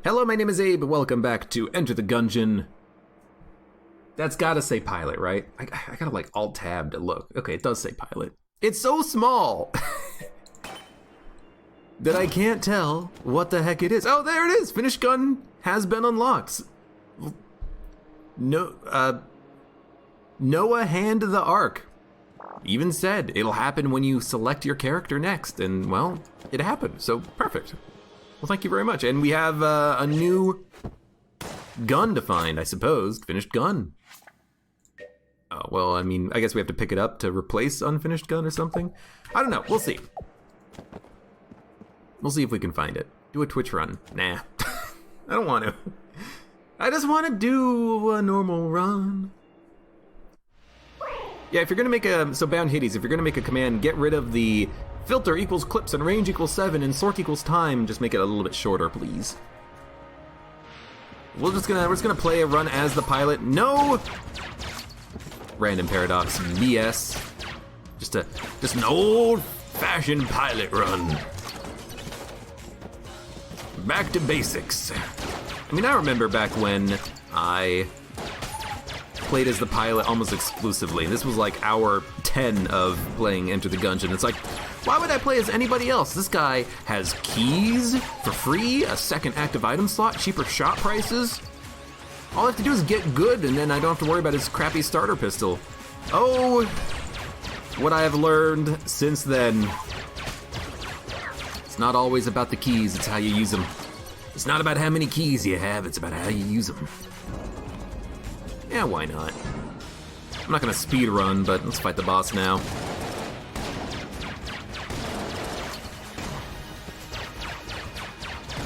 Hello, my name is Abe. Welcome back to Enter the Gungeon. That's gotta say pilot, right? I gotta like Alt-Tab to look. Okay, it does say pilot. It's so small that I can't tell what the heck it is. Oh, there it is. Finished gun has been unlocked. No, Noah hand the Ark. Even said it'll happen when you select your character next, and well, it happened. So perfect. Well, thank you very much. And we have a new gun to find, I suppose. Finished gun. Oh, well, I mean, I guess we have to pick it up to replace unfinished gun or something. I don't know. We'll see. We'll see if we can find it. Do a Twitch run. Nah. I don't want to. I just want to do a normal run. Yeah, if you're going to make a... So, bound hitties, if you're going to make a command, get rid of the... Filter equals clips and range equals 7 and sort equals time. Just make it a little bit shorter, please. We're just gonna play a run as the pilot. No random paradox BS. Just an old-fashioned pilot run. Back to basics. I mean, I remember back when I played as the pilot almost exclusively. This was like hour 10 of playing Enter the Gungeon. It's like, why would I play as anybody else? This guy has keys for free, a second active item slot, cheaper shot prices. All I have to do is get good, and then I don't have to worry about his crappy starter pistol. Oh, what I have learned since then. It's not always about the keys, it's how you use them. It's not about how many keys you have, it's about how you use them. Yeah, why not? I'm not gonna speed run, but let's fight the boss now.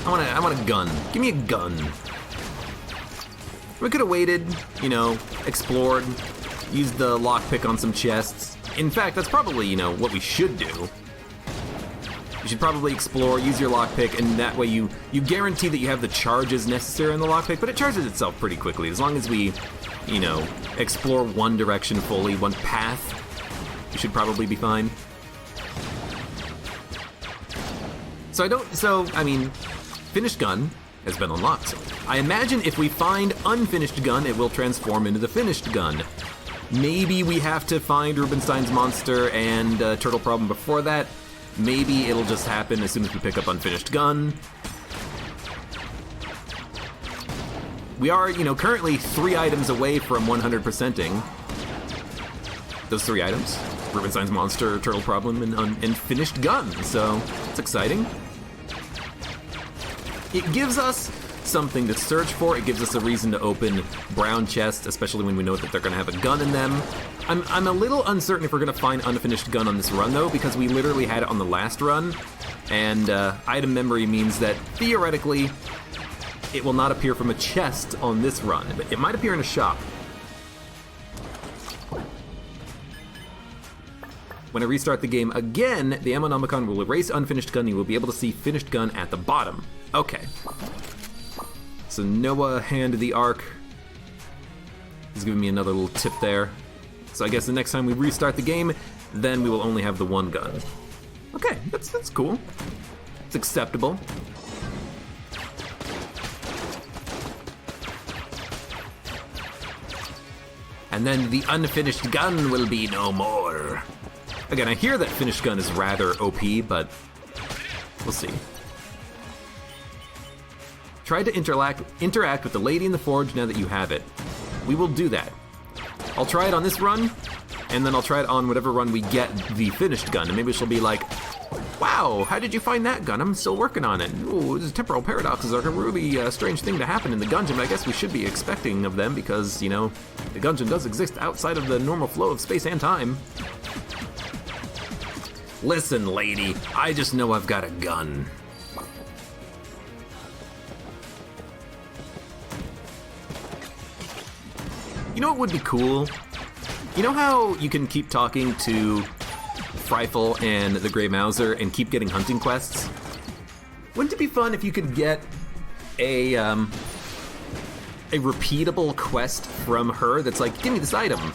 I want a gun. Give me a gun. We could have waited, you know, explored, used the lockpick on some chests. In fact, that's probably, you know, what we should do. You should probably explore, use your lockpick, and that way you guarantee that you have the charges necessary in the lockpick, but it charges itself pretty quickly. As long as we, you know, explore one direction fully, one path, you should probably be fine. I mean, finished gun has been unlocked. I imagine if we find unfinished gun, it will transform into the finished gun. Maybe we have to find Rubinstein's monster and turtle problem before that. Maybe it'll just happen as soon as we pick up unfinished gun. We are, you know, currently 3 items away from 100%ing those 3 items. Rubinstein's monster, turtle problem, and finished gun. So it's exciting. It gives us something to search for. It gives us a reason to open brown chests, especially when we know that they're gonna have a gun in them. I'm a little uncertain if we're gonna find unfinished gun on this run though, because we literally had it on the last run, and item memory means that theoretically it will not appear from a chest on this run, but it might appear in a shop. When I restart the game again, the Ammonomicon will erase unfinished gun. You will be able to see finished gun at the bottom. Okay. So Noah hand the Ark. He's giving me another little tip there. So I guess the next time we restart the game, then we will only have the one gun. Okay, that's cool. It's acceptable. And then the unfinished gun will be no more. Again, I hear that finished gun is rather OP, but we'll see. Try to interact with the lady in the forge now that you have it. We will do that. I'll try it on this run, and then I'll try it on whatever run we get the finished gun, and maybe she'll be like, wow, how did you find that gun? I'm still working on it. Ooh, these temporal paradoxes are a really strange thing to happen in the Gungeon, but I guess we should be expecting of them because, you know, the Gungeon does exist outside of the normal flow of space and time. Listen, lady, I just know I've got a gun. You know what would be cool? You know how you can keep talking to Freifel and the Grey Mouser and keep getting hunting quests? Wouldn't it be fun if you could get a repeatable quest from her that's like, give me this item.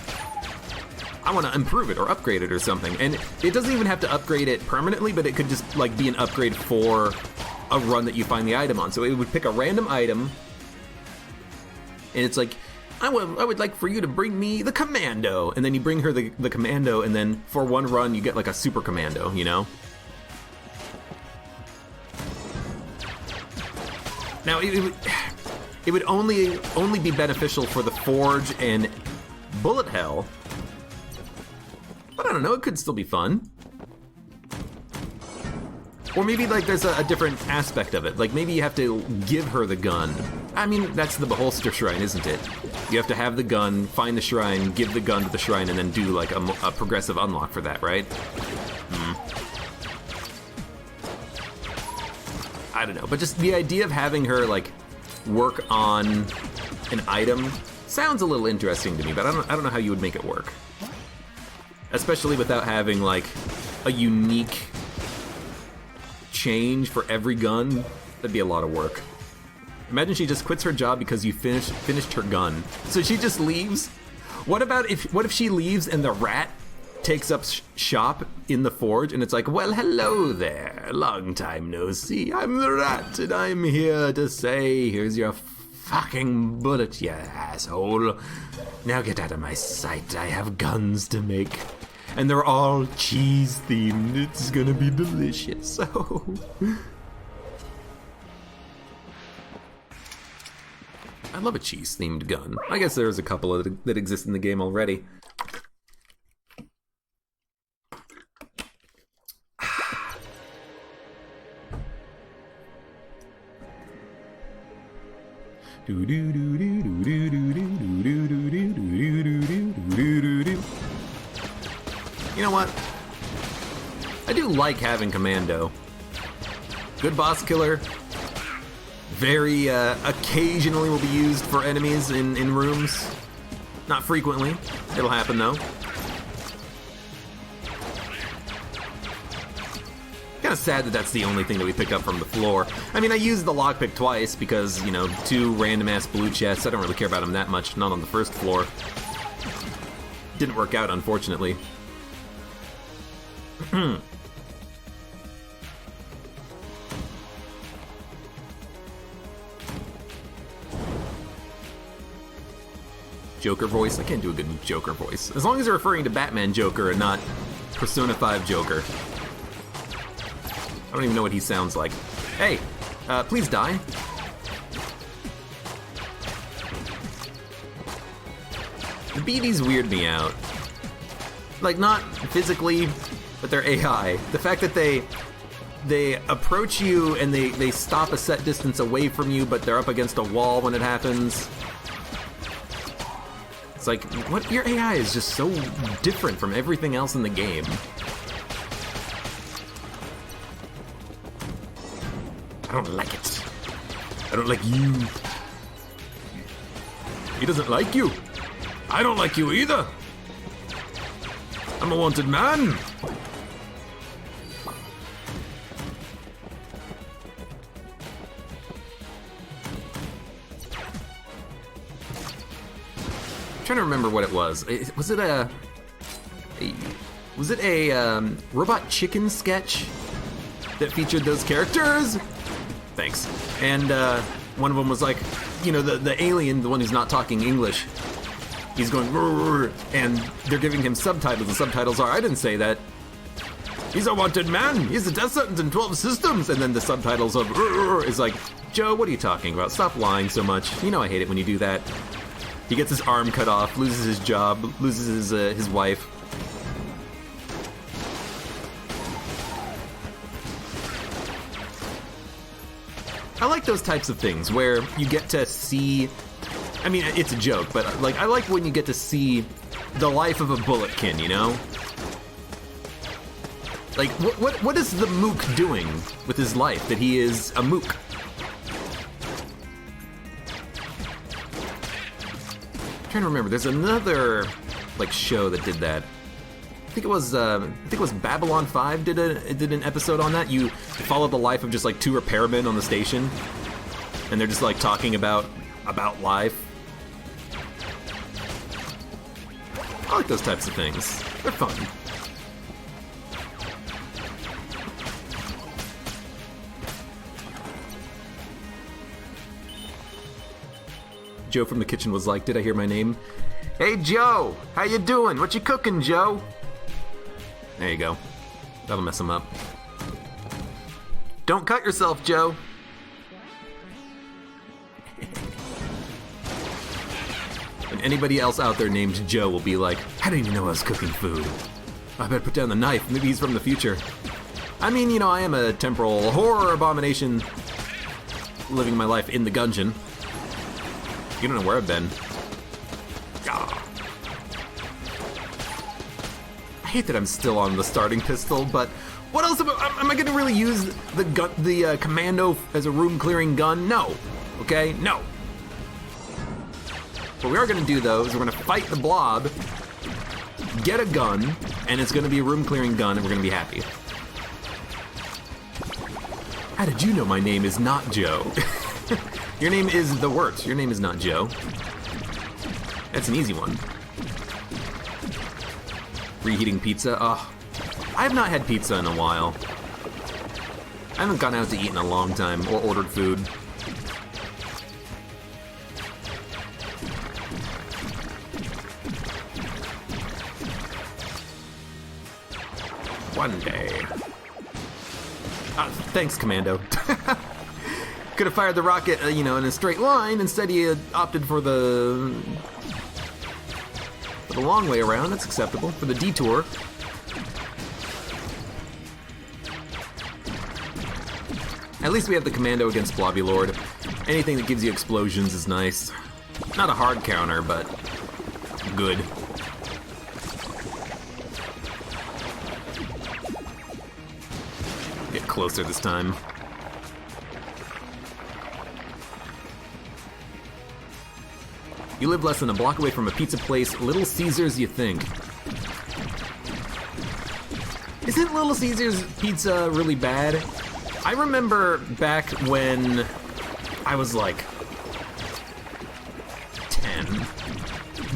I want to improve it or upgrade it or something. And it doesn't even have to upgrade it permanently, but it could just like be an upgrade for a run that you find the item on. So it would pick a random item, and it's like, I would like for you to bring me the commando, and then you bring her the commando, and then for one run you get like a super commando, you know? Now it would only be beneficial for the Forge and Bullet Hell, but I don't know, it could still be fun. Or maybe like there's a different aspect of it. Like maybe you have to give her the gun. I mean, that's the Beholster Shrine, isn't it? You have to have the gun, find the shrine, give the gun to the shrine, and then do like a progressive unlock for that, right? I don't know, but just the idea of having her like work on an item sounds a little interesting to me, but I don't know how you would make it work. Especially without having like a unique change for every gun. That'd be a lot of work. Imagine she just quits her job because you finished her gun. So she just leaves? What if she leaves and the rat takes up shop in the Forge, and it's like, well, hello there, long time no see. I'm the rat, and I'm here to say, here's your fucking bullet, you asshole. Now get out of my sight, I have guns to make. And they're all cheese themed. It's gonna be delicious. Oh. I love a cheese themed gun. I guess there's a couple that exist in the game already. You know what? I do like having commando. Good boss killer. Very occasionally will be used for enemies in rooms. Not frequently. It'll happen though. Kind of sad that that's the only thing that we pick up from the floor. I mean, I used the lockpick twice because, you know, 2 random-ass blue chests. I don't really care about them that much, not on the first floor. Didn't work out, unfortunately. Joker voice? I can't do a good Joker voice. As long as they're referring to Batman Joker and not Persona 5 Joker. I don't even know what he sounds like. Hey, please die. The BDs weird me out. Like, not physically, but their AI. The fact that they approach you and they stop a set distance away from you, but they're up against a wall when it happens. It's like, what? Your AI is just so different from everything else in the game. I don't like it. I don't like you. He doesn't like you. I don't like you either. I'm a wanted man. I'm trying to remember what it was. Was it a Robot Chicken sketch that featured those characters? Thanks. And one of them was like, you know, the alien, the one who's not talking English. He's going, "Rrr," and they're giving him subtitles. The subtitles are, I didn't say that. He's a wanted man. He's a death sentence in 12 systems. And then the subtitles of "Rrr" is like, Joe, what are you talking about? Stop lying so much. You know I hate it when you do that. He gets his arm cut off, loses his job, loses his wife. I like those types of things where you get to see, I mean, it's a joke, but like I like when you get to see the life of a bulletkin, you know? Like, what is the mook doing with his life that he is a mook? I'm trying to remember, there's another like show that did that. I think it was Babylon 5 did an episode on that. You follow the life of just like 2 repairmen on the station, and they're just like talking about life. I like those types of things. They're fun. Joe from the kitchen was like, did I hear my name? Hey, Joe! How you doing? What you cooking, Joe? There you go. That'll mess him up. Don't cut yourself, Joe. And anybody else out there named Joe will be like, I didn't even know I was cooking food. I better put down the knife. Maybe he's from the future. I mean, you know, I am a temporal horror abomination living my life in the Gungeon. You don't know where I've been. Ah. I hate that I'm still on the starting pistol, but what else am I going to really use the commando as a room-clearing gun? No. Okay? No. What we are going to do, though, is we're going to fight the blob, get a gun, and it's going to be a room-clearing gun, and we're going to be happy. How did you know my name is not Joe? Your name is the Wirt. Your name is not Joe. That's an easy one. Reheating pizza. Oh, I have not had pizza in a while. I haven't gone out to eat in a long time or ordered food. One day. Thanks, Commando. Could have fired the rocket, you know, in a straight line. Instead, he opted for the long way around. That's acceptable. For the detour. At least we have the Commando against Blobby Lord. Anything that gives you explosions is nice. Not a hard counter, but good. Get closer this time. You live less than a block away from a pizza place. Little Caesars, you think? Isn't Little Caesars pizza really bad? I remember back when I was like 10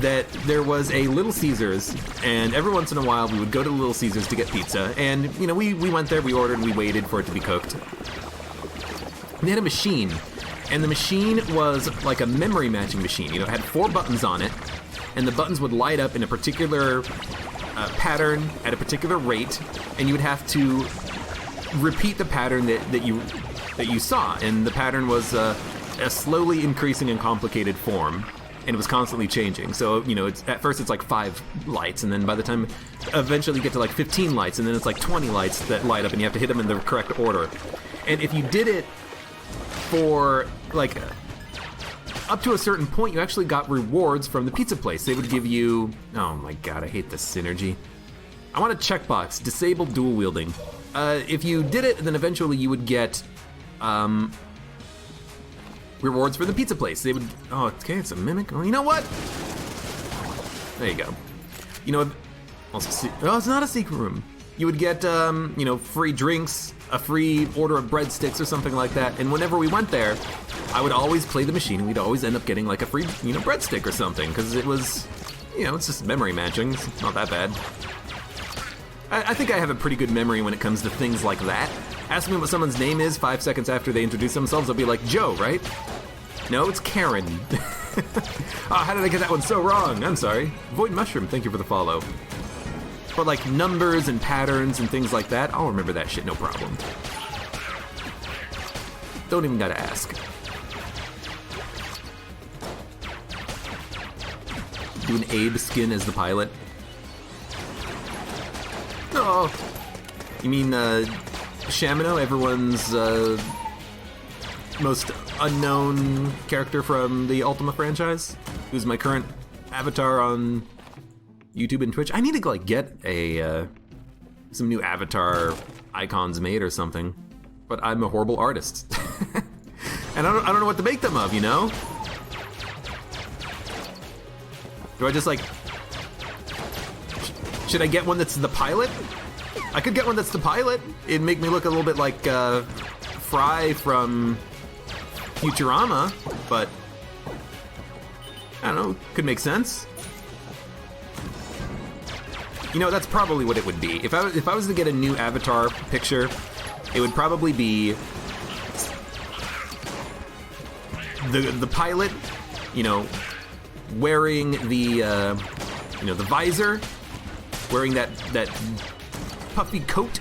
that there was a Little Caesars, and every once in a while we would go to Little Caesars to get pizza, and you know, we went there, we ordered, we waited for it to be cooked. They had a machine, and the machine was like a memory matching machine. You know, it had 4 buttons on it, and the buttons would light up in a particular pattern at a particular rate, and you would have to repeat the pattern that you saw, and the pattern was a slowly increasing and complicated form, and it was constantly changing. So, you know, at first it's like 5 lights, and then by the time eventually you get to like 15 lights, and then it's like 20 lights that light up, and you have to hit them in the correct order. And if you did it for like up to a certain point, you actually got rewards from the pizza place. They would give you, oh my god, I hate this synergy. I want a checkbox, disable dual wielding. If you did it, then eventually you would get rewards for the pizza place. They would, oh, okay, it's a mimic. Oh, you know what? There you go. You know, also, oh, it's not a secret room. You would get, you know, free drinks, a free order of breadsticks or something like that. And whenever we went there, I would always play the machine, and we'd always end up getting like a free, you know, breadstick or something, because it was, you know, it's just memory matching. It's not that bad. I think I have a pretty good memory when it comes to things like that. Ask me what someone's name is 5 seconds after they introduce themselves, I'll be like, Joe, right? No, it's Karen. Oh, how did I get that one so wrong? I'm sorry. Void Mushroom, thank you for the follow. But like numbers and patterns and things like that, I'll remember that shit, no problem. Don't even gotta ask. Do an Abe skin as the pilot. Oh, you mean Shamino, everyone's most unknown character from the Ultima franchise, who's my current avatar on YouTube and Twitch. I need to like get a some new avatar icons made or something, but I'm a horrible artist, and I don't know what to make them of. You know, do I just like? Should I get one that's the pilot? I could get one that's the pilot. It'd make me look a little bit like Fry from Futurama, but I don't know, could make sense. You know, that's probably what it would be. If I was to get a new avatar picture, it would probably be the pilot you know, wearing the, you know, the visor, wearing that puffy coat,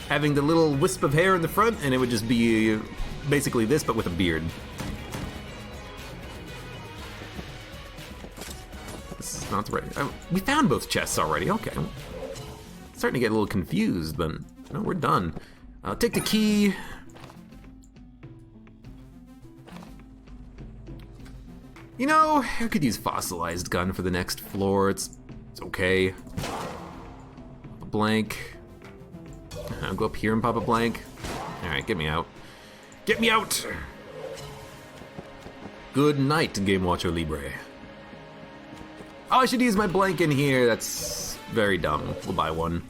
having the little wisp of hair in the front, and it would just be basically this, but with a beard. This is not the right... we found both chests already, okay. Starting to get a little confused, but no, we're done. Take the key. You know, I could use fossilized gun for the next floor. It's okay. A blank. I'll go up here and pop a blank. All right, get me out. Get me out! Good night, Game Watcher Libre. Oh, I should use my blank in here. That's very dumb. We'll buy one.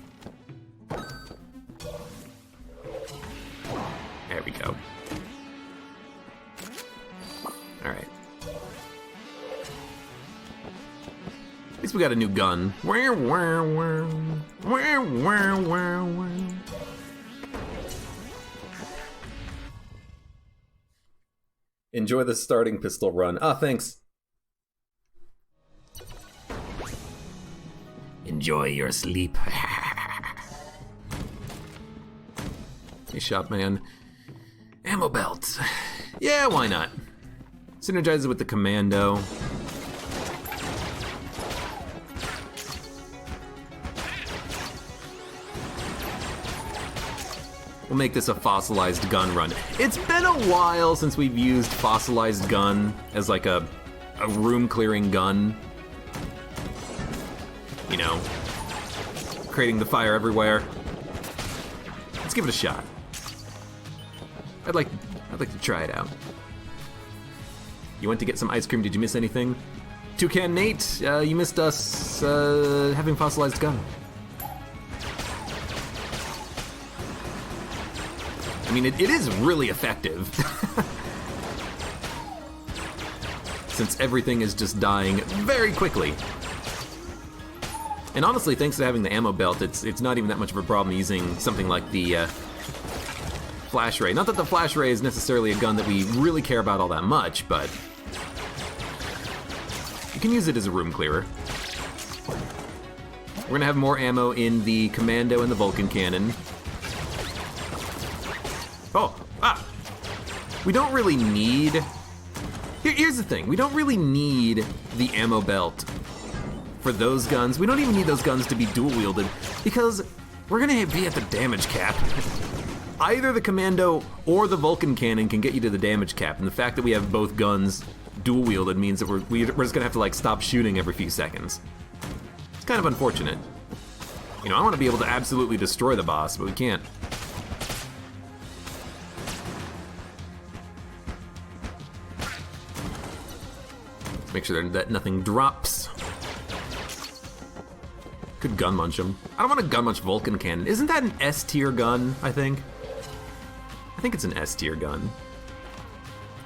There we go. All right. At least we got a new gun. Enjoy the starting pistol run. Ah, thanks. Enjoy your sleep. Hey, shopman. Ammo belt. Yeah, why not? Synergizes with the commando. We'll make this a fossilized gun run. It's been a while since we've used fossilized gun as like a room clearing gun. You know, creating the fire everywhere. Let's give it a shot. I'd like to try it out. You went to get some ice cream, did you miss anything? Toucan Nate, you missed us having fossilized gun. I mean, it is really effective. Since everything is just dying very quickly. And honestly, thanks to having the ammo belt, it's not even that much of a problem using something like the flash ray. Not that the flash ray is necessarily a gun that we really care about all that much, but you can use it as a room clearer. We're gonna have more ammo in the commando and the Vulcan cannon. Oh, we don't really need... Here's the thing, we don't really need the ammo belt for those guns. We don't even need those guns to be dual-wielded, because we're gonna be at the damage cap. Either the commando or the Vulcan cannon can get you to the damage cap, and the fact that we have both guns dual-wielded means that we're just gonna have to like stop shooting every few seconds. It's kind of unfortunate. You know, I want to be able to absolutely destroy the boss, but we can't. Make sure that nothing drops. Could gun munch him. I don't want to gun munch Vulcan cannon. Isn't that an S tier gun, I think? I think it's an S tier gun.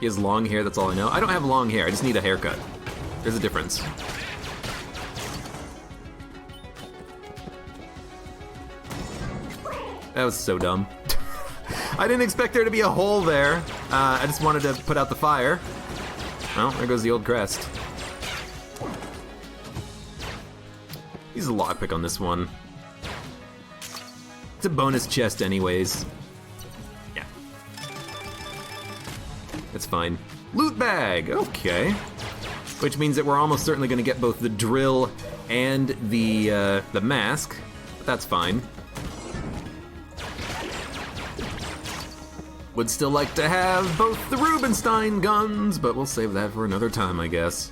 He has long hair, that's all I know. I don't have long hair, I just need a haircut. There's a difference. That was so dumb. I didn't expect there to be a hole there. I just wanted to put out the fire. Well, there goes the old crest. Use a lockpick on this one. It's a bonus chest anyways. Yeah. That's fine. Loot bag, okay. Which means that we're almost certainly gonna get both the drill and the mask. But that's fine. Would still like to have both the Rubinstein guns, but we'll save that for another time, I guess.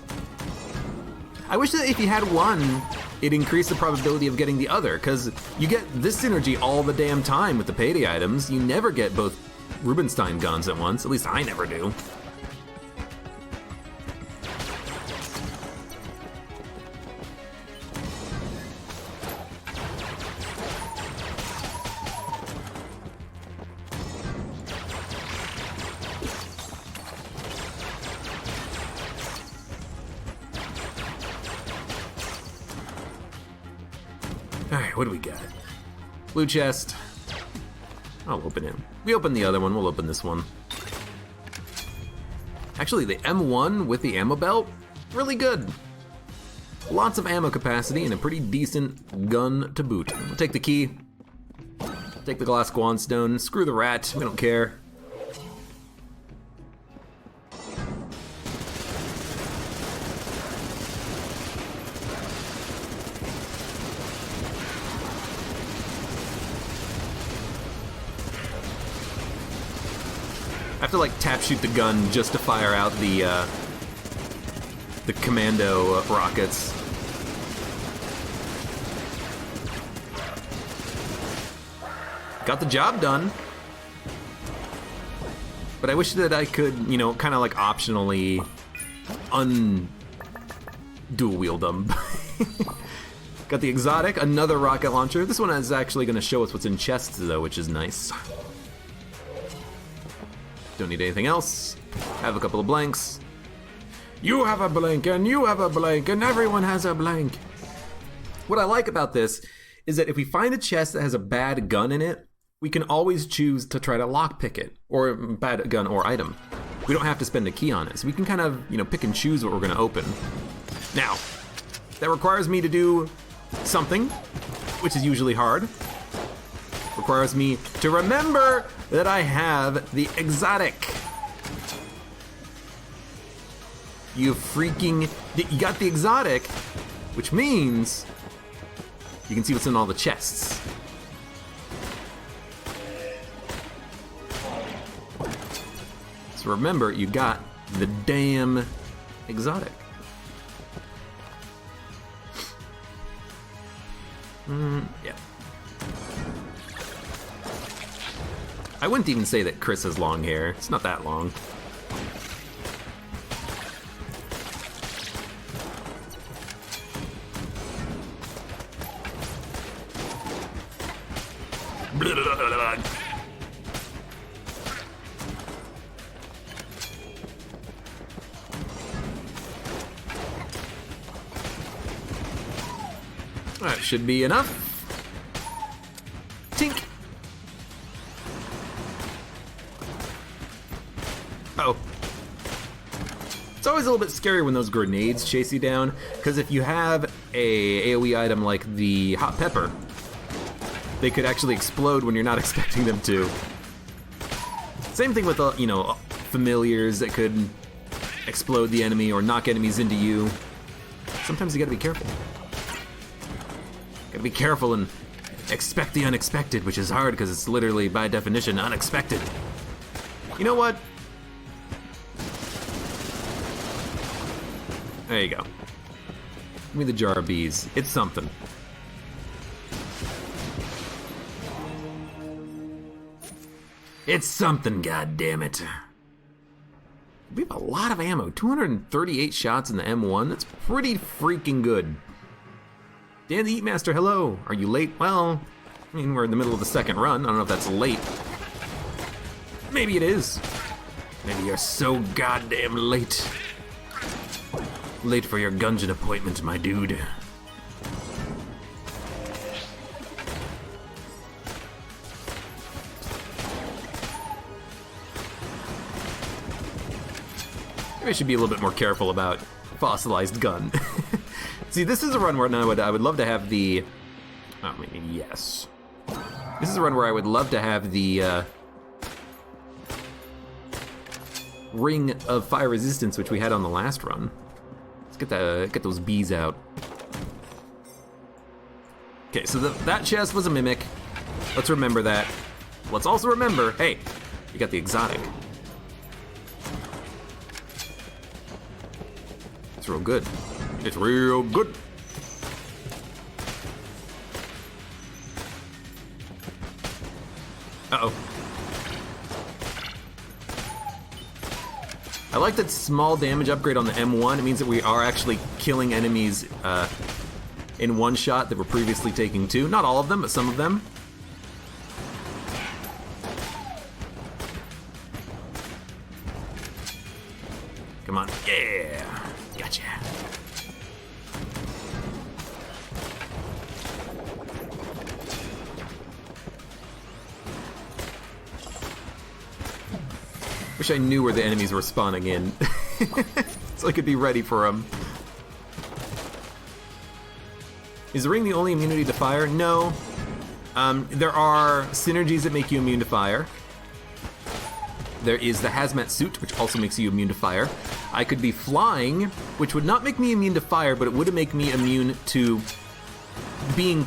I wish that if you had one, it increased the probability of getting the other, because you get this synergy all the damn time with the payday items. You never get both Rubinstein guns at once, at least I never do. Alright, what do we got? Blue chest. I'll open it. We opened the other one, we'll open this one. Actually, the M1 with the ammo belt, really good. Lots of ammo capacity and a pretty decent gun to boot. We'll take the key, take the glass guanstone, screw the rat, we don't care. I have to like tap shoot the gun just to fire out the commando rockets. Got the job done. But I wish that I could, you know, kind of like optionally dual wield them. Got the exotic, another rocket launcher. This one is actually going to show us what's in chests though, which is nice. Don't need anything else. Have a couple of blanks. You have a blank, and you have a blank, and everyone has a blank. What I like about this is that if we find a chest that has a bad gun in it, we can always choose to try to lockpick it, or bad gun or item. We don't have to spend a key on it, so we can kind of, you know, pick and choose what we're gonna open. Now, that requires me to do something, which is usually hard. Requires me to remember that I have the exotic. You got the exotic, which means you can see what's in all the chests. So remember, you got the damn exotic. Yeah. I wouldn't even say that Chris has long hair. It's not that long. That should be enough. Tink. Oh. It's always a little bit scary when those grenades chase you down, because if you have a AoE item like the hot pepper, they could actually explode when you're not expecting them to. Same thing with, you know, familiars that could explode the enemy or knock enemies into you. Sometimes you gotta be careful. Gotta be careful and expect the unexpected, which is hard because it's literally, by definition, unexpected. You know what? There you go. Give me the jar of bees. It's something. It's something, goddammit. We have a lot of ammo. 238 shots in the M1. That's pretty freaking good. Dan the Eat Master, hello. Are you late? Well, I mean, we're in the middle of the second run. I don't know if that's late. Maybe it is. Maybe you're so goddamn late. Late for your Gungeon appointment, my dude. Maybe I should be a little bit more careful about fossilized gun. See, this is a run where I would love to have the... I mean, yes. This is a run where I would love to have the ring of fire resistance, which we had on the last run. Let's get those bees out. Okay, so that chest was a mimic. Let's remember that. Let's also remember, hey, you got the exotic. It's real good. It's real good. Uh-oh. I like that small damage upgrade on the M1. It means that we are actually killing enemies in one shot that were previously taking two. Not all of them, but some of them. Come on. Yeah. Gotcha. Wish I knew where the enemies were spawning in. So I could be ready for him. Is the ring the only immunity to fire? No. There are synergies that make you immune to fire. There is the hazmat suit, which also makes you immune to fire. I could be flying, which would not make me immune to fire, but it would make me immune to being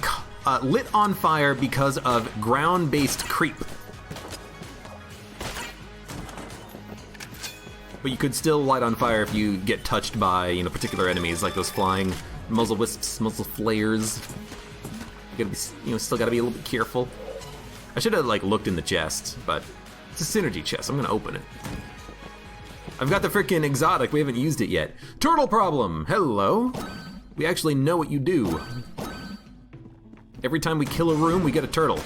lit on fire because of ground-based creep. But you could still light on fire if you get touched by, particular enemies, like those flying muzzle wisps, muzzle flares. You gotta be, still gotta be a little bit careful. I should have, looked in the chest, but it's a synergy chest. I'm gonna open it. I've got the frickin' exotic. We haven't used it yet. Turtle problem. Hello. We actually know what you do. Every time we kill a room, we get a turtle.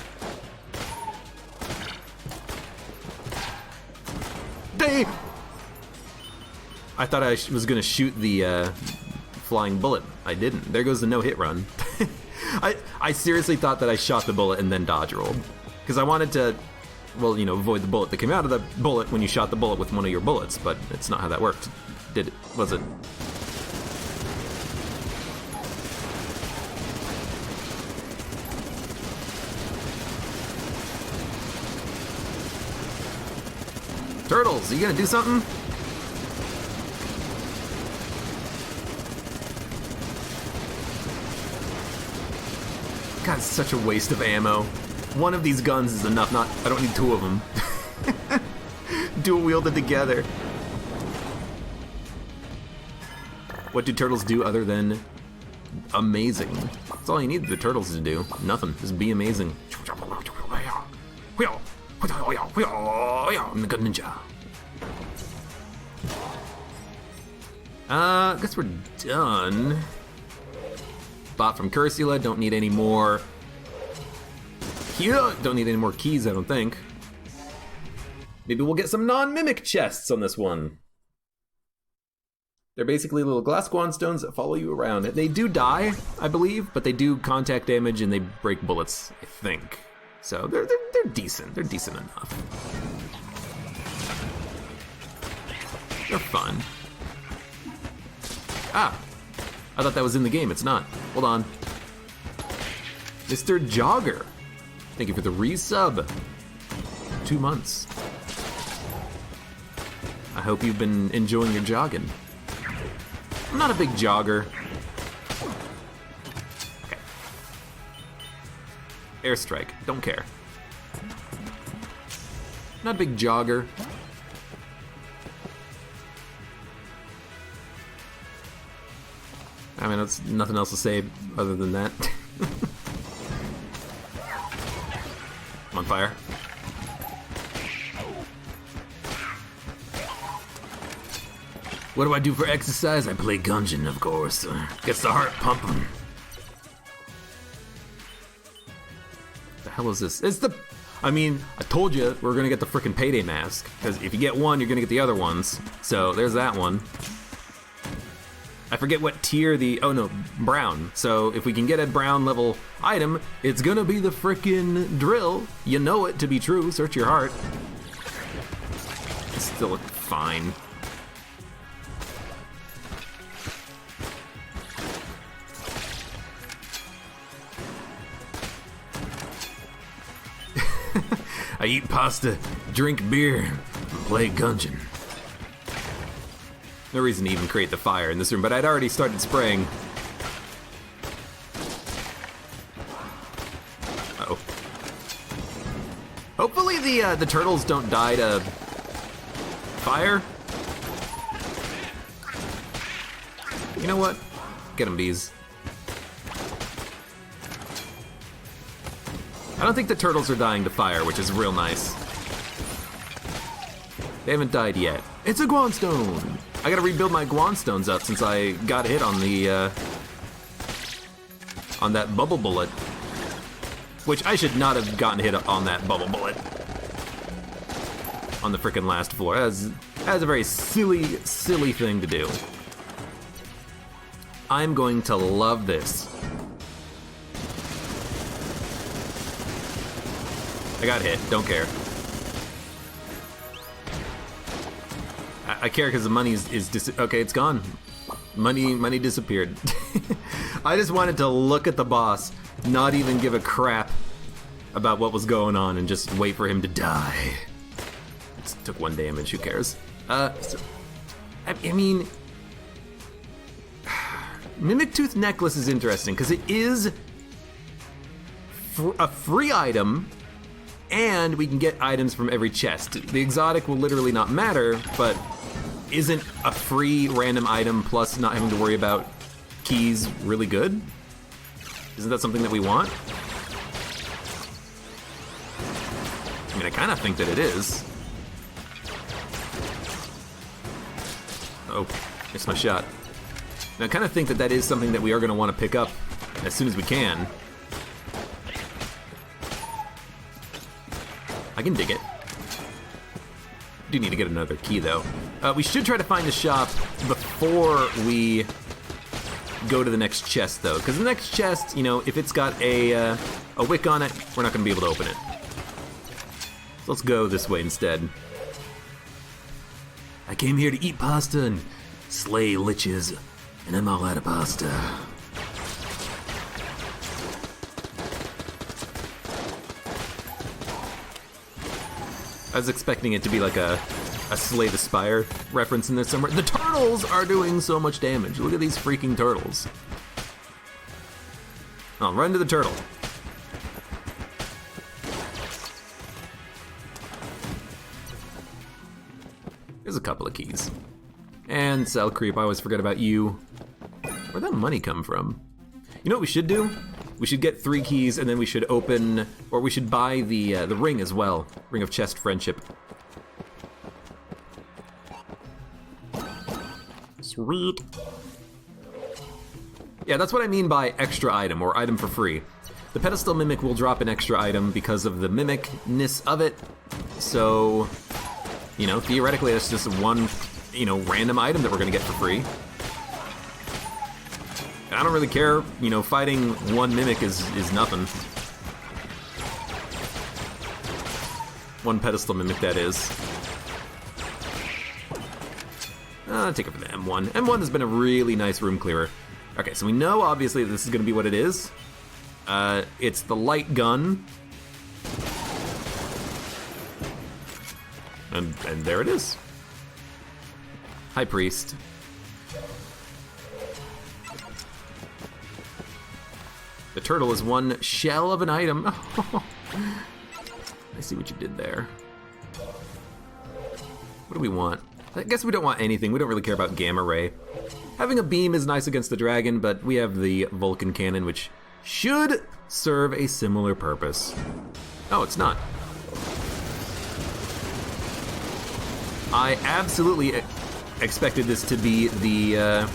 Dang! I thought I was gonna shoot the flying bullet. I didn't. There goes the no-hit run. I seriously thought that I shot the bullet and then dodge rolled. Because I wanted to, avoid the bullet that came out of the bullet when you shot the bullet with one of your bullets, but it's not how that worked. Did it? Was it? Turtles, are you gonna do something? God, it's such a waste of ammo. One of these guns is enough, I don't need two of them. Dual wielded together. What do turtles do other than amazing? That's all you need the turtles to do. Nothing, just be amazing. I'm the good ninja. I guess we're done. Bought from Cursula, don't need any more. Here, don't need any more keys, I don't think. Maybe we'll get some non-mimic chests on this one. They're basically little glass guanstones that follow you around. They do die, I believe, but they do contact damage and they break bullets, I think. So they're decent. They're decent enough. They're fun. Ah, I thought that was in the game. It's not. Hold on. Mr. Jogger. Thank you for the resub. 2 months. I hope you've been enjoying your jogging. I'm not a big jogger. Okay. Airstrike. Don't care. Not a big jogger. I mean, that's nothing else to say other than that. I'm on fire. What do I do for exercise? I play Gungeon, of course. Gets the heart pumping. The hell is this? It's the... I mean, I told you we're gonna get the frickin' payday mask. Because if you get one, you're gonna get the other ones. So, there's that one. I forget what tier the... Oh no, brown. So if we can get a brown level item, it's gonna be the frickin' drill. You know it to be true. Search your heart. It's still fine. I eat pasta, drink beer, and play Gungeon. No reason to even create the fire in this room, but I'd already started spraying. Uh-oh. Hopefully the turtles don't die to fire. You know what? Get them, bees. I don't think the turtles are dying to fire, which is real nice. They haven't died yet. It's a Guanstone! I gotta rebuild my Guanstones up since I got hit on the, on that bubble bullet. Which I should not have gotten hit on that bubble bullet. On the frickin' last floor. That's a very silly, silly thing to do. I'm going to love this. I got hit, don't care. I care because the money is okay, it's gone. Money disappeared. I just wanted to look at the boss, not even give a crap about what was going on, and just wait for him to die. It took 1 damage, who cares? I mean, Mimic Tooth Necklace is interesting, because it is a free item, and we can get items from every chest. The exotic will literally not matter, but isn't a free random item plus not having to worry about keys really good? Isn't that something that we want? I mean, I kind of think that it is. Oh, missed my shot. And I kind of think that that is something that we are going to want to pick up as soon as we can. I can dig it. Do need to get another key, though. We should try to find the shop before we go to the next chest, though. Because the next chest, you know, if it's got a wick on it, we're not going to be able to open it. So let's go this way instead. I came here to eat pasta and slay liches, and I'm all out of pasta. I was expecting it to be like a Slay the Spire reference in this somewhere. The turtles are doing so much damage. Look at these freaking turtles. I'll run to the turtle. There's a couple of keys. And Cell Creep, I always forget about you. Where'd that money come from? You know what we should do? We should get 3 keys, and then we should open, or we should buy the ring as well. Ring of Chest Friendship. Sweet. Yeah, that's what I mean by extra item, or item for free. The Pedestal Mimic will drop an extra item because of the mimic-ness of it. So, you know, theoretically that's just one, you know, random item that we're gonna get for free. I don't really care, you know, fighting one mimic is nothing. One pedestal mimic, that is. I'll take it for the M1. M1 has been a really nice room clearer. Okay, so we know, obviously, this is going to be what it is. It's the light gun. And there it is. High Priest. The turtle is one shell of an item. I see what you did there. What do we want? I guess we don't want anything. We don't really care about Gamma Ray. Having a beam is nice against the dragon, but we have the Vulcan cannon, which should serve a similar purpose. Oh, it's not. I absolutely expected this to be the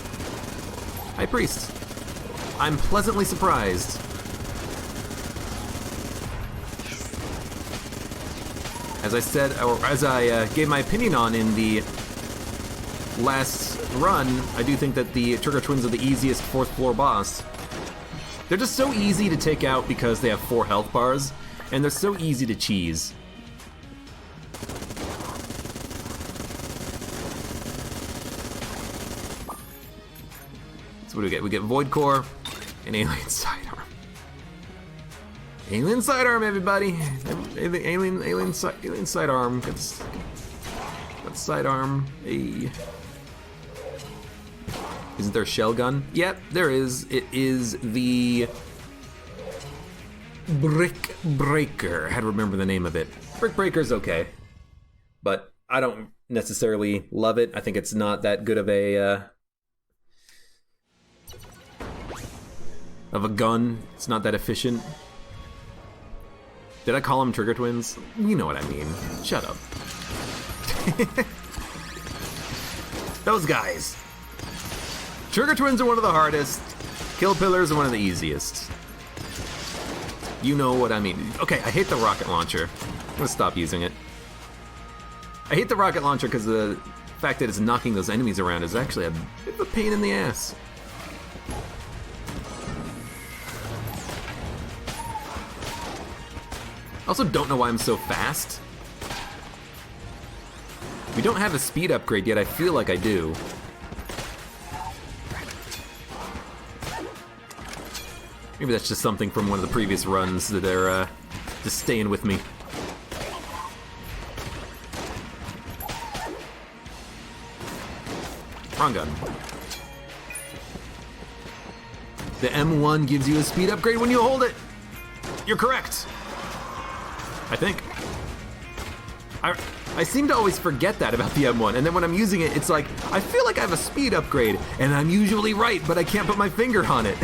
High Priest. I'm pleasantly surprised. As I said, or as I gave my opinion on in the last run, I do think that the Trigger Twins are the easiest 4th floor boss. They're just so easy to take out because they have 4 health bars, and they're so easy to cheese. So what do we get? We get Void Core and Alien Sidearm. Alien Sidearm, everybody! Alien Sidearm. Got Sidearm. Hey. Isn't there a shell gun? Yep, there is. It is the Brick Breaker. I had to remember the name of it. Brick Breaker's okay, but I don't necessarily love it. I think it's not that good of a gun. It's not that efficient. Did I call them Trigger Twins? You know what I mean. Shut up. Those guys. Trigger Twins are one of the hardest. Kill Pillars are one of the easiest. You know what I mean. Okay, I hate the rocket launcher. I'm gonna stop using it. I hate the rocket launcher because the fact that it's knocking those enemies around is actually a bit of a pain in the ass. I also don't know why I'm so fast. We don't have a speed upgrade yet. I feel like I do. Maybe that's just something from one of the previous runs that are just staying with me. Wrong gun. The M1 gives you a speed upgrade when you hold it. You're correct. I think. I seem to always forget that about the M1, and then when I'm using it, it's like, I feel like I have a speed upgrade, and I'm usually right, but I can't put my finger on it.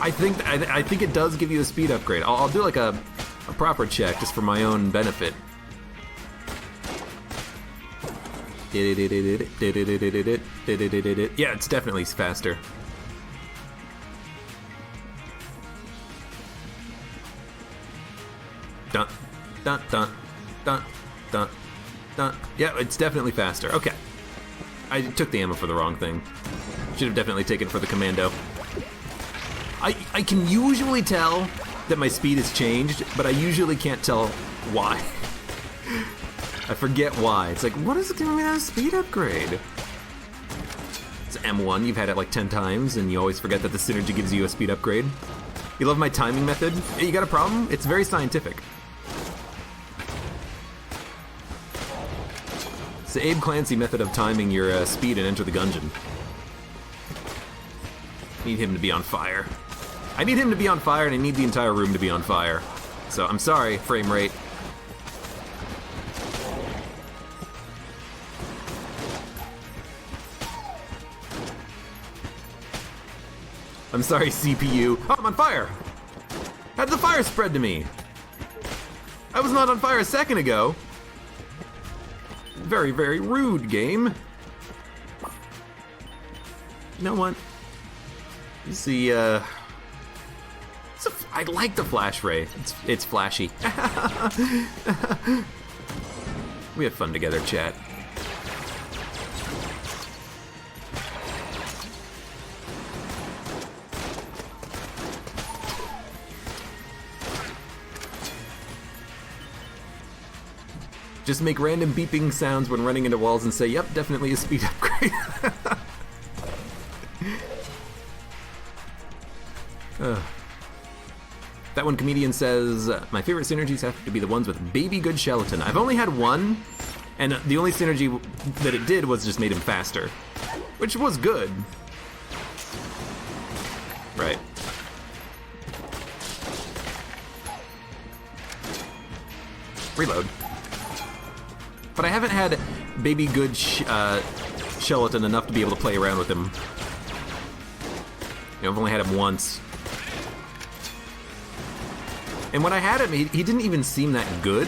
I think it does give you a speed upgrade. I'll do like a proper check just for my own benefit. Yeah, it's definitely faster. Dun, dun, dun, dun, dun, dun. Yeah, it's definitely faster. Okay. I took the ammo for the wrong thing. Should have definitely taken it for the commando. I can usually tell that my speed has changed, but I usually can't tell why. I forget why. It's like, what is it giving me that speed upgrade? It's M1, you've had it like 10 times, and you always forget that the synergy gives you a speed upgrade. You love my timing method? Hey, you got a problem? It's very scientific. It's the AbeClancy method of timing your speed and Enter the Gungeon. Need him to be on fire. I need him to be on fire, and I need the entire room to be on fire. So, I'm sorry, frame rate. I'm sorry, CPU. Oh, I'm on fire! How did the fire spread to me? I was not on fire a second ago. Very, very rude, game. You know what? You see, I like the flash ray. It's flashy. We had fun together, chat. Just make random beeping sounds when running into walls and say, yep, definitely a speed upgrade. That one comedian says, my favorite synergies have to be the ones with baby good Chillin. I've only had one, and the only synergy that it did was just made him faster, which was good. Right. Reload. But I haven't had baby good Chillin enough to be able to play around with him. You know, I've only had him once. And when I had him, he didn't even seem that good.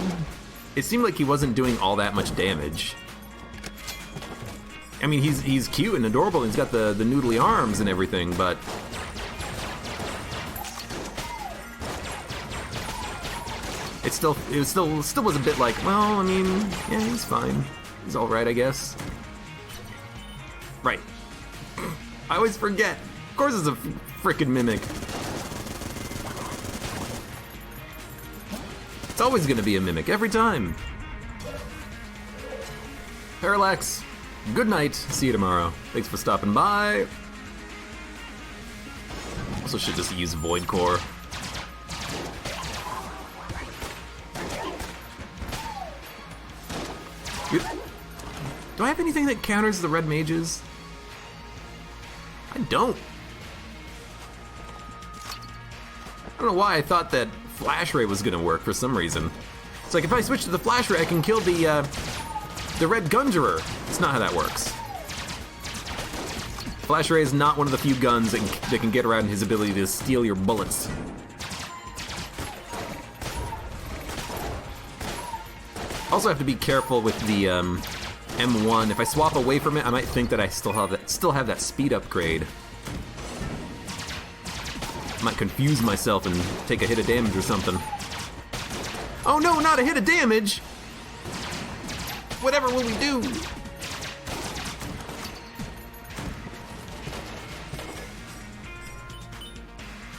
It seemed like he wasn't doing all that much damage. I mean, he's cute and adorable, and he's got the noodly arms and everything, but... It still was a bit like, well, I mean, yeah, he's fine. He's alright, I guess. Right. I always forget. Of course it's a frickin' mimic. It's always gonna be a mimic, every time. Parallax, good night. See you tomorrow. Thanks for stopping by. Also should just use Void Core. Do I have anything that counters the red mages? I don't. I don't know why I thought that Flash Ray was gonna work for some reason. It's like if I switch to the Flash Ray, I can kill the Red Gungerer. It's not how that works. Flash Ray is not one of the few guns that can get around his ability to steal your bullets. Also have to be careful with the M1. If I swap away from it, I might think that I still have that speed upgrade. I might confuse myself and take a hit of damage or something. Oh no, not a hit of damage! Whatever will we do?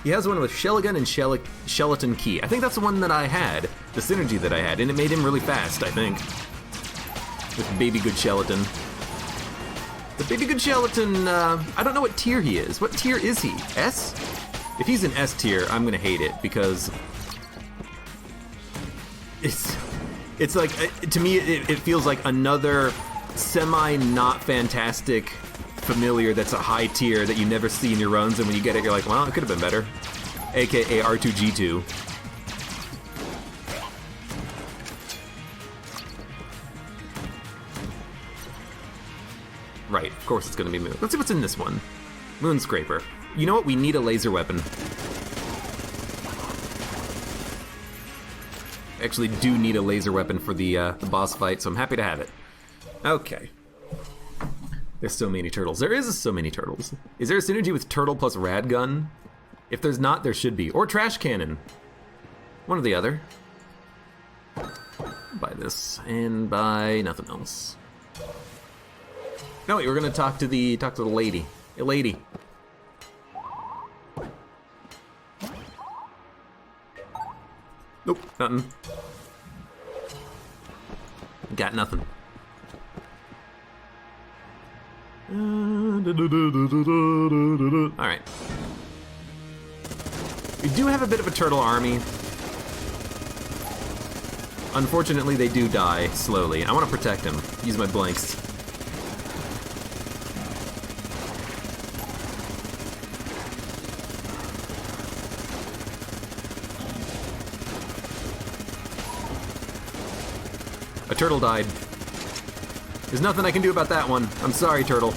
He has one with Chillin and Skeleton Key. I think that's the one that I had, the synergy that I had, and it made him really fast, I think. With Baby Good Skeleton. The Baby Good Skeleton, I don't know what tier he is. What tier is he? S? If he's an S tier, I'm gonna hate it, because it's like, to me, it feels like another semi-not fantastic familiar that's a high tier that you never see in your runs, and when you get it, you're like, well, it could have been better. AKA R2-G2. Right, of course it's gonna be Moon. Let's see what's in this one. Moon Scraper. You know what? We need a laser weapon. Actually do need a laser weapon for the boss fight, so I'm happy to have it. Okay. There's so many turtles. There is so many turtles. Is there a synergy with turtle plus rad gun? If there's not, there should be. Or trash cannon. One or the other. Buy this and buy nothing else. No, wait, we're gonna talk to the lady. Hey, lady. Nope, nothing. Got nothing. Alright. We do have a bit of a turtle army. Unfortunately, they do die slowly. I want to protect them. Use my blanks. A turtle died. There's nothing I can do about that one. I'm sorry, turtle.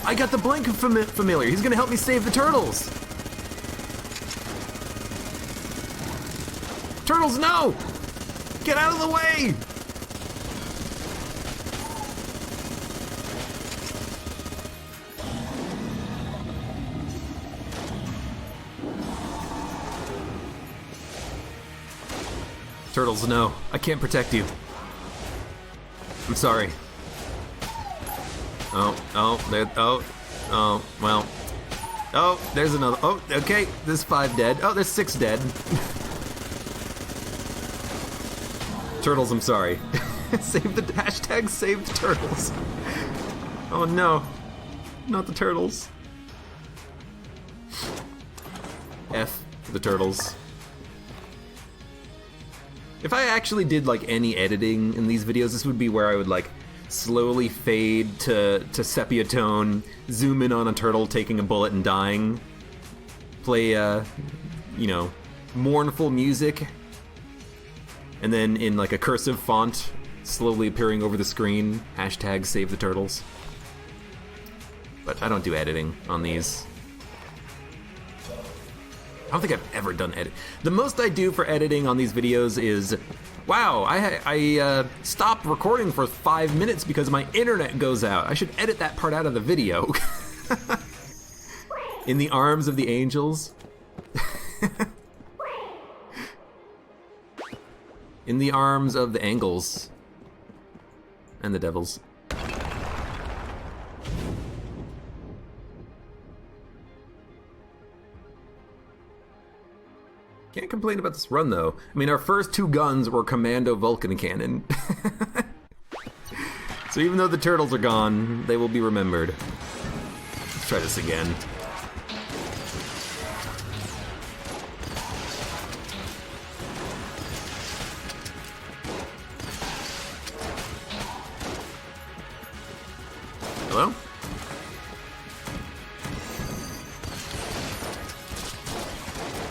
I got the blank familiar. He's gonna help me save the turtles. Turtles, no! Get out of the way! Turtles, no. I can't protect you. I'm sorry. Well. Oh, there's another. Oh, okay, there's 5 dead. Oh, there's 6 dead. Turtles, I'm sorry. Save the hashtag save the turtles. Oh no, not the turtles. F for the turtles. If I actually did like any editing in these videos, this would be where I would like slowly fade to sepia tone, zoom in on a turtle taking a bullet and dying, play you know, mournful music, and then in like a cursive font slowly appearing over the screen, hashtag save the turtles. But I don't do editing on these. I don't think I've ever done edit. The most I do for editing on these videos is, wow, I stopped recording for 5 minutes because my internet goes out. I should edit that part out of the video. In the arms of the angels. In the arms of the angles. And the devils. Can't complain about this run, though. I mean, our first 2 guns were Commando Vulcan Cannon. So even though the turtles are gone, they will be remembered. Let's try this again. Hello?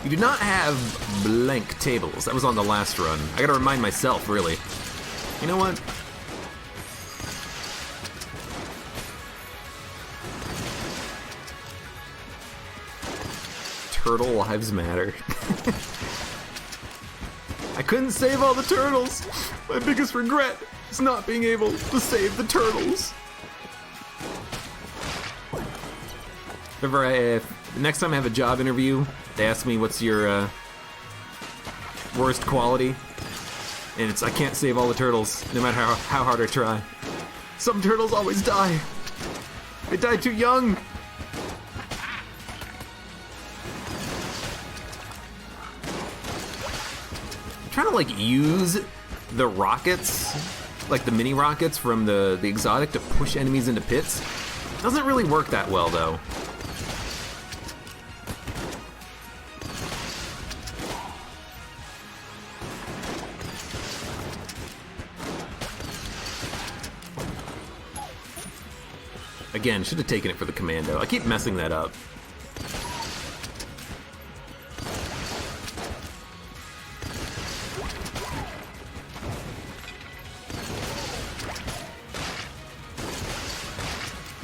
You do not have blank tables. That was on the last run. I gotta remind myself, really. You know what? Turtle lives matter. I couldn't save all the turtles. My biggest regret is not being able to save the turtles. Next time I have a job interview, they ask me what's your worst quality, and it's I can't save all the turtles, no matter how hard I try. Some turtles always die. They die too young. like use the rockets, like the mini rockets from the exotic to push enemies into pits. Doesn't really work that well though. Again, should have taken it for the commando. I keep messing that up.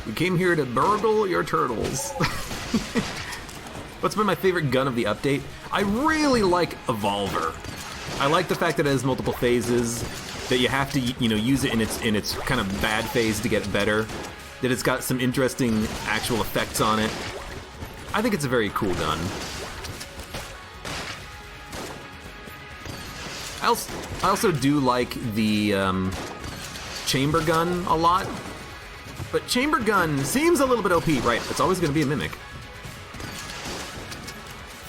We came here to burgle your turtles. What's been my favorite gun of the update? I really like Evolver. I like the fact that it has multiple phases, that you have to, you know, use it in its kind of bad phase to get better, that it's got some interesting actual effects on it. I think it's a very cool gun. I also do like the chamber gun a lot, but chamber gun seems a little bit OP, right? It's always going to be a mimic.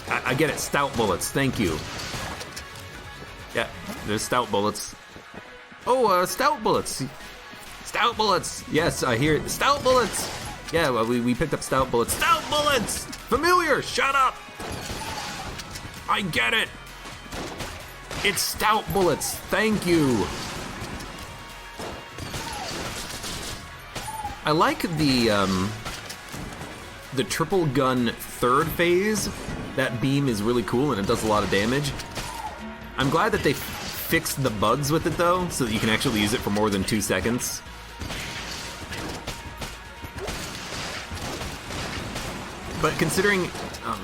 I get it, stout bullets, thank you. Yeah, there's stout bullets. Oh, stout bullets. Stout bullets! Yes, I hear it. Stout bullets! Yeah, well, we picked up stout bullets. Stout bullets! Familiar! Shut up! I get it! It's stout bullets! Thank you! I like the triple gun third phase. That beam is really cool and it does a lot of damage. I'm glad that they fixed the bugs with it though, so that you can actually use it for more than 2 seconds. But considering,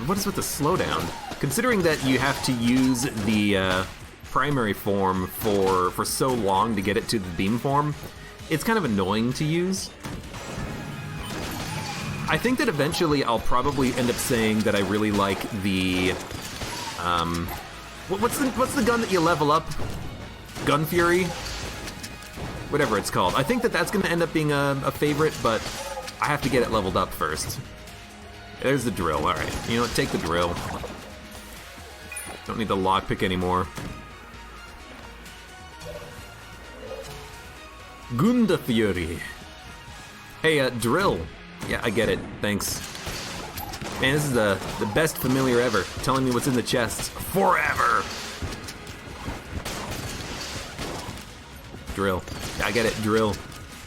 what is with the slowdown? Considering that you have to use the primary form for so long to get it to the beam form, it's kind of annoying to use. I think that eventually I'll probably end up saying that I really like the, what's the gun that you level up? Gun Fury? Whatever it's called. I think that that's going to end up being a favorite, but I have to get it leveled up first. There's the drill, alright. You know what, take the drill. Don't need the lockpick anymore. Gunda Fury. Hey, drill. Yeah, I get it, thanks. Man, this is the best familiar ever, telling me what's in the chests forever. Drill. Yeah, I get it, drill.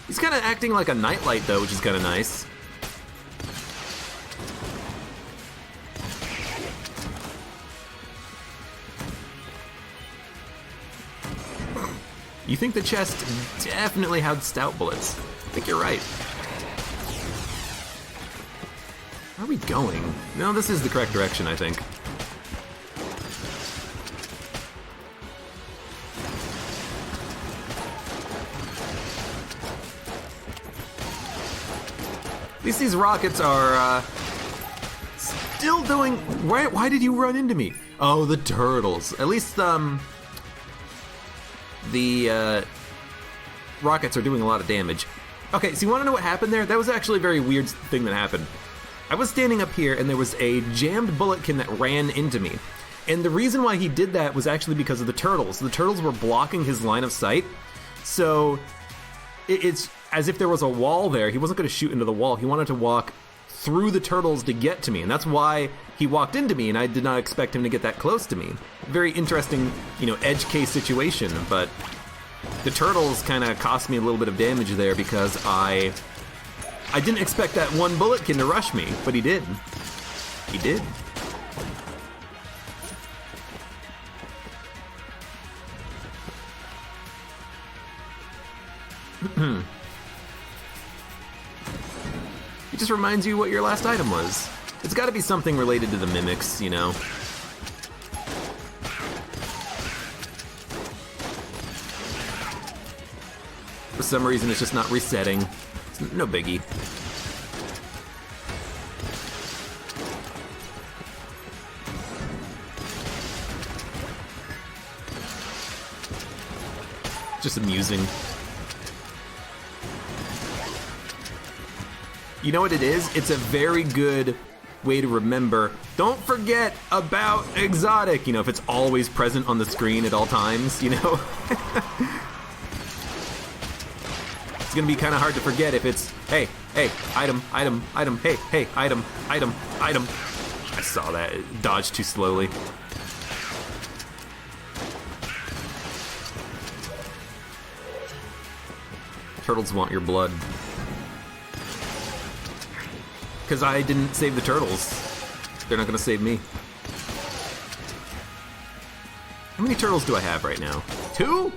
He's kind of acting like a nightlight though, which is kind of nice. You think the chest definitely had stout bullets. I think you're right. Where are we going? No, this is the correct direction, I think. At least these rockets are still doing... Why did you run into me? Oh, the turtles. At least the rockets are doing a lot of damage. Okay, so you want to know what happened there? That was actually a very weird thing that happened. I was standing up here and there was a jammed bulletkin that ran into me. And the reason why he did that was actually because of the turtles. The turtles were blocking his line of sight. So it's as if there was a wall there. He wasn't going to shoot into the wall. He wanted to walk through the turtles to get to me. And that's why he walked into me, and I did not expect him to get that close to me. Very interesting, you know, edge case situation. But the turtles kind of cost me a little bit of damage there because I didn't expect that one bulletkin to rush me, but he did. He did. It just reminds you what your last item was. It's got to be something related to the mimics, you know. For some reason, it's just not resetting. It's no biggie. Just amusing. You know what it is? It's a very good way to remember, don't forget about exotic, you know, if it's always present on the screen at all times, you know? It's gonna be kind of hard to forget if it's, hey, item, hey, item. I saw that, it dodged too slowly. Turtles want your blood. Because I didn't save the turtles. They're not gonna save me. How many turtles do I have right now? 2?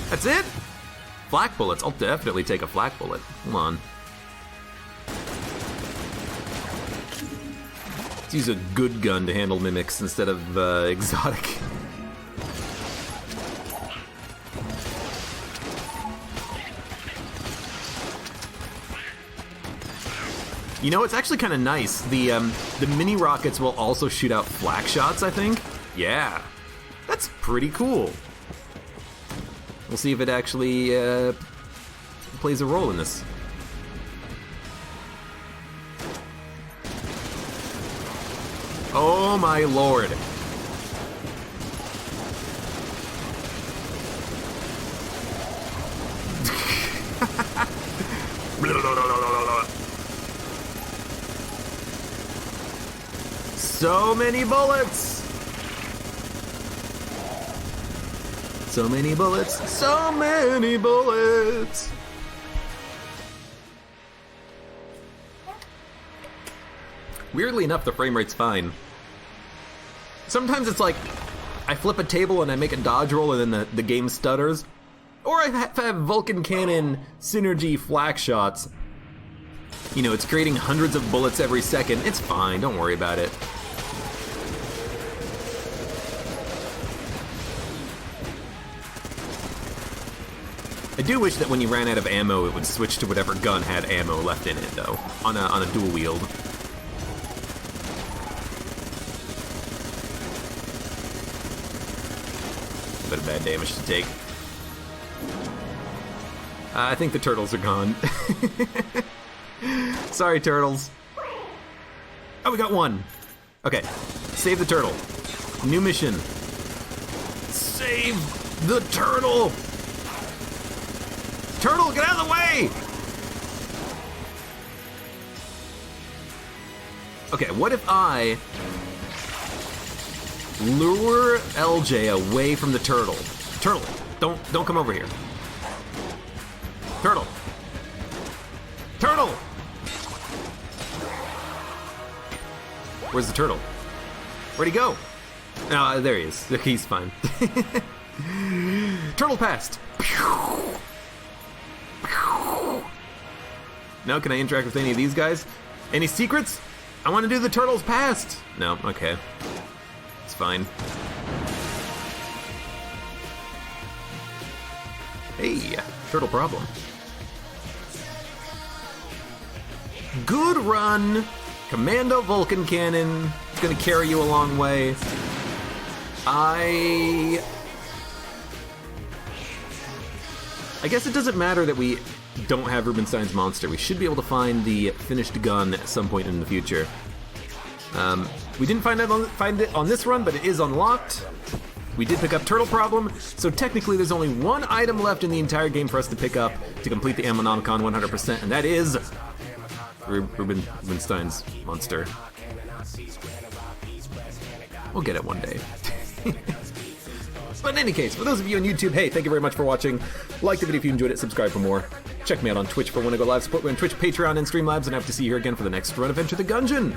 That's it? Flak bullets. I'll definitely take a flak bullet. Hold on. Let's use a good gun to handle mimics instead of exotic. You know, it's actually kind of nice. The mini rockets will also shoot out flak shots, I think. Yeah, that's pretty cool. We'll see if it actually plays a role in this. Oh my lord. So many bullets! So many bullets, so many bullets! Weirdly enough, the frame rate's fine. Sometimes it's like, I flip a table and I make a dodge roll and then the game stutters. Or I have Vulcan Cannon synergy flak shots. You know, it's creating hundreds of bullets every second. It's fine, don't worry about it. I do wish that when you ran out of ammo, it would switch to whatever gun had ammo left in it, though, on a dual wield. A bit of bad damage to take. I think the turtles are gone. Sorry, turtles. Oh, we got one. Okay, save the turtle. New mission. Save the turtle! Turtle, get out of the way! Okay, what if I lure LJ away from the turtle? Turtle, don't come over here. Turtle. Turtle! Where's the turtle? Where'd he go? Oh, there he is. He's fine. Turtle passed! No, can I interact with any of these guys? Any secrets? I want to do the turtles past! No, okay. It's fine. Hey, turtle problem. Good run! Commando Vulcan Cannon. It's gonna carry you a long way. I guess it doesn't matter that we don't have Rubinstein's monster. We should be able to find the finished gun at some point in the future. We didn't find it on this run, but it is unlocked. We did pick up Turtle Problem, so technically there's only one item left in the entire game for us to pick up to complete the Ammonomicon 100%, and that is Rubinstein's monster. We'll get it one day. But in any case, for those of you on YouTube, hey, thank you very much for watching. Like the video if you enjoyed it, subscribe for more. Check me out on Twitch for when I go live, support me on Twitch, Patreon, and Streamlabs, and I hope to see you here again for the next run of Enter the Gungeon.